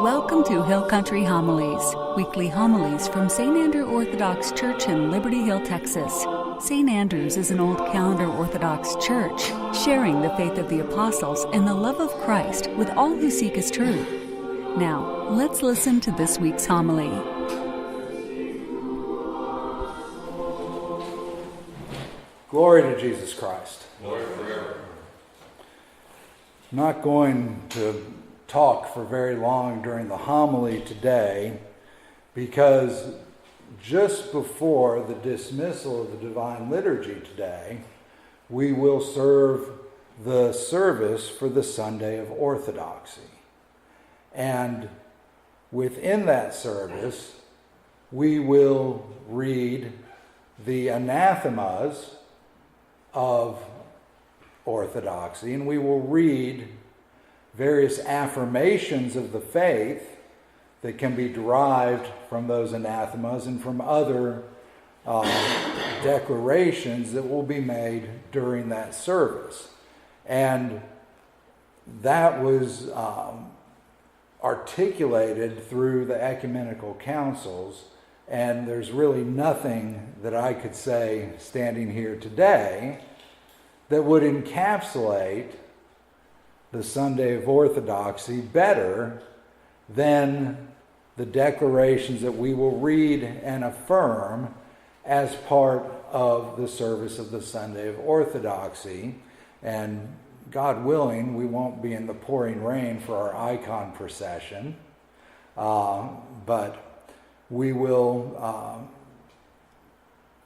Welcome to Hill Country Homilies, weekly homilies from St. Andrew Orthodox Church in Liberty Hill, Texas. St. Andrew's is an old calendar Orthodox church, sharing the faith of the apostles and the love of Christ with all who seek His truth. Now, let's listen to this week's homily. Glory to Jesus Christ. Glory forever. I'm not going to talk for very long during the homily today because just before the dismissal of the Divine Liturgy today, we will serve the service for the Sunday of Orthodoxy. And within that service, we will read the anathemas of Orthodoxy, and we will read various affirmations of the faith that can be derived from those anathemas and from other declarations that will be made during that service. And that was articulated through the ecumenical councils, and there's really nothing that I could say standing here today that would encapsulate the Sunday of Orthodoxy better than the declarations that we will read and affirm as part of the service of the Sunday of Orthodoxy. And God willing, we won't be in the pouring rain for our icon procession, but we will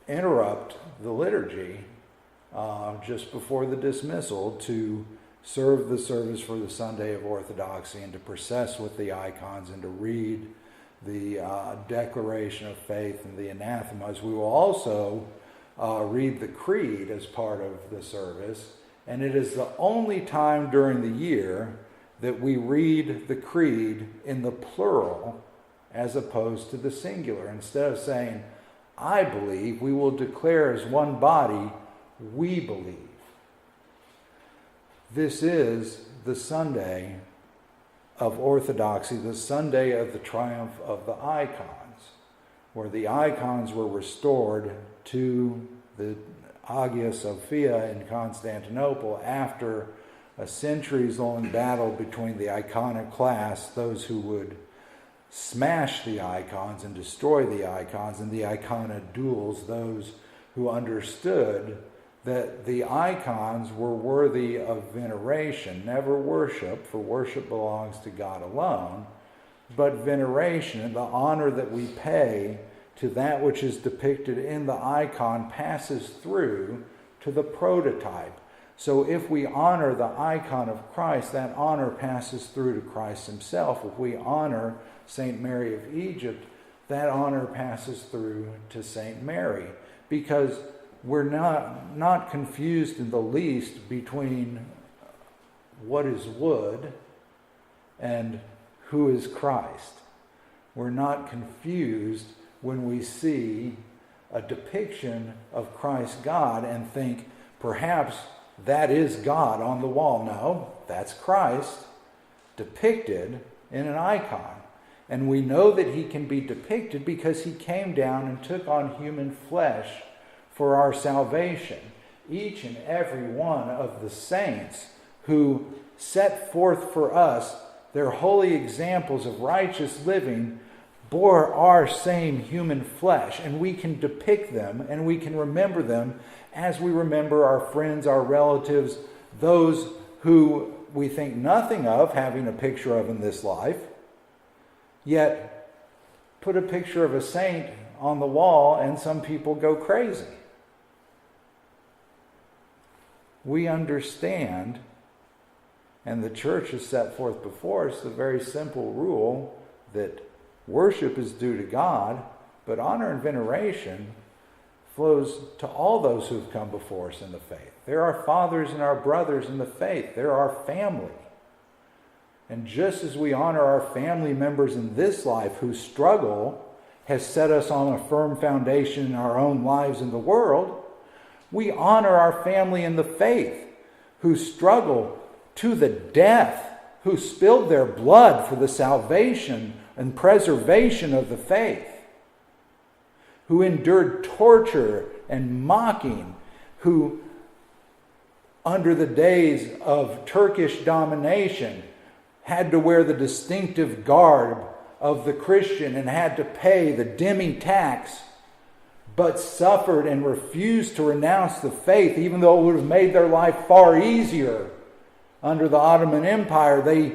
interrupt the liturgy just before the dismissal to serve the service for the Sunday of Orthodoxy and to process with the icons and to read the declaration of faith and the anathemas. We will also read the creed as part of the service, and it is the only time during the year that we read the creed in the plural as opposed to the singular. Instead of saying, I believe, we will declare as one body, we believe. This is the Sunday of Orthodoxy, the Sunday of the triumph of the icons, where the icons were restored to the Hagia Sophia in Constantinople after a centuries-long battle between the iconoclasts, those who would smash the icons and destroy the icons, and the iconodules, those who understood that the icons were worthy of veneration, never worship, for worship belongs to God alone, but veneration and the honor that we pay to that which is depicted in the icon passes through to the prototype. So if we honor the icon of Christ, that honor passes through to Christ himself. If we honor St. Mary of Egypt, that honor passes through to St. Mary, because we're not confused in the least between what is wood and who is Christ. We're not confused when we see a depiction of Christ God and think, perhaps that is God on the wall. No, that's Christ depicted in an icon. And we know that he can be depicted because he came down and took on human flesh for our salvation. Each and every one of the saints who set forth for us their holy examples of righteous living bore our same human flesh, and we can depict them and we can remember them as we remember our friends, our relatives, those who we think nothing of having a picture of in this life, yet put a picture of a saint on the wall and some people go crazy. We understand, and the church has set forth before us the very simple rule that worship is due to God, but honor and veneration flows to all those who have come before us in the faith. They're our fathers and our brothers in the faith. They're our family. And just as we honor our family members in this life whose struggle has set us on a firm foundation in our own lives in the world, we honor our family in the faith who struggle to the death who spilled their blood for the salvation and preservation of the faith, who endured torture and mocking, who, under the days of Turkish domination, had to wear the distinctive garb of the Christian and had to pay the demi tax, but suffered and refused to renounce the faith, even though it would have made their life far easier under the Ottoman Empire. They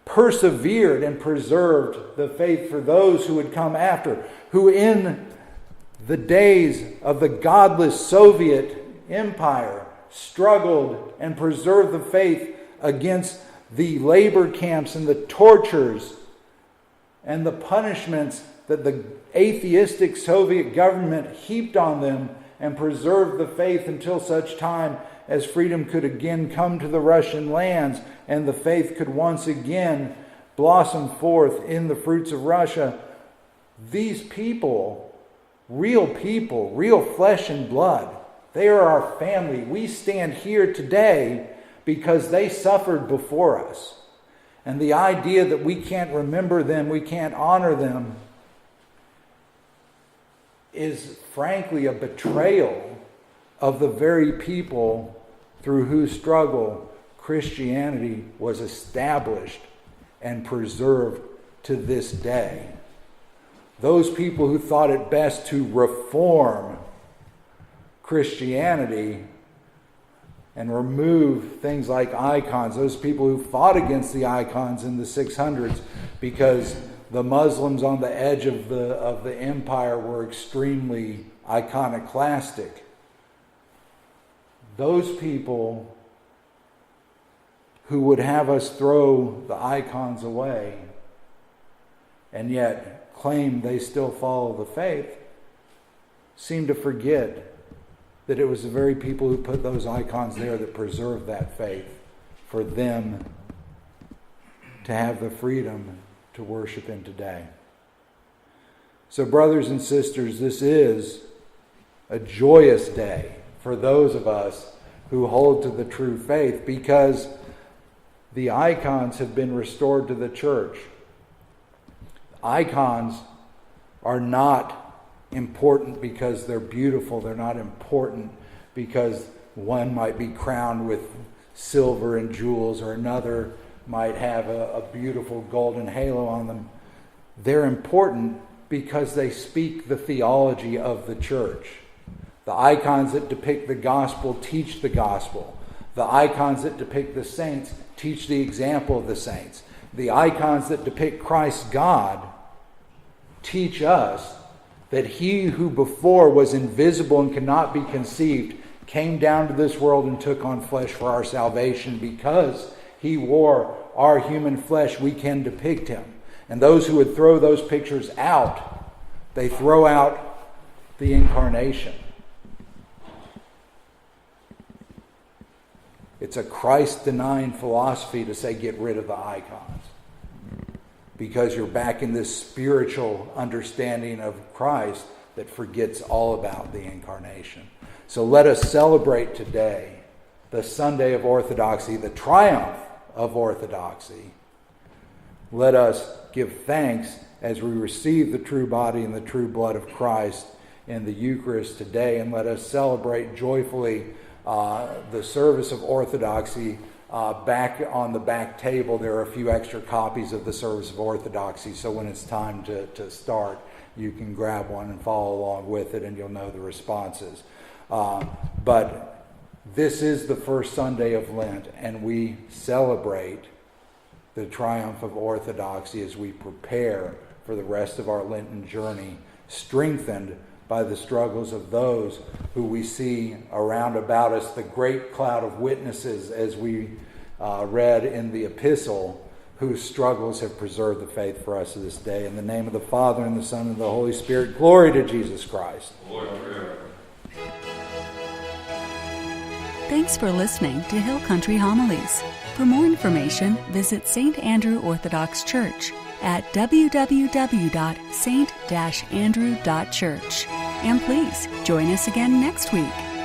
persevered and preserved the faith for those who would come after, who in the days of the godless Soviet Empire struggled and preserved the faith against the labor camps and the tortures and the punishments that the atheistic Soviet government heaped on them, and preserved the faith until such time as freedom could again come to the Russian lands and the faith could once again blossom forth in the fruits of Russia. These people, real flesh and blood, they are our family. We stand here today because they suffered before us. And the idea that we can't remember them, we can't honor them, is frankly a betrayal of the very people through whose struggle Christianity was established and preserved to this day. Those people who thought it best to reform Christianity and remove things like icons, those people who fought against the icons in the 600s because the Muslims on the edge of the empire were extremely iconoclastic. Those people who would have us throw the icons away and yet claim they still follow the faith seem to forget that it was the very people who put those icons there that preserved that faith for them to have the freedom to worship in today. So, brothers and sisters, this is a joyous day for those of us who hold to the true faith, because the icons have been restored to the church. Icons are not important because they're beautiful. They're not important because one might be crowned with silver and jewels or another might have a beautiful golden halo on them. They're important because they speak the theology of the church. The icons that depict the gospel teach the gospel. The icons that depict the saints teach the example of the saints. The icons that depict Christ's God teach us that he who before was invisible and cannot be conceived came down to this world and took on flesh for our salvation. Because he wore our human flesh, we can depict him. And those who would throw those pictures out, they throw out the incarnation. It's a Christ-denying philosophy to say get rid of the icons, because you're back in this spiritual understanding of Christ that forgets all about the incarnation. So let us celebrate today the Sunday of Orthodoxy, the triumph of Orthodoxy. Let us give thanks as we receive the true body and the true blood of Christ in the Eucharist today, and let us celebrate joyfully the service of Orthodoxy. Back on the back table, there are a few extra copies of the service of Orthodoxy, so when it's time to start, you can grab one and follow along with it, and you'll know the responses. But this is the first Sunday of Lent, and we celebrate the triumph of Orthodoxy as we prepare for the rest of our Lenten journey, strengthened by the struggles of those who we see around about us, the great cloud of witnesses, as we read in the epistle, whose struggles have preserved the faith for us to this day. In the name of the Father, and the Son, and the Holy Spirit, glory to Jesus Christ. Lord, forever. Thanks for listening to Hill Country Homilies. For more information, visit St. Andrew Orthodox Church at www.st-andrew.church. And please join us again next week.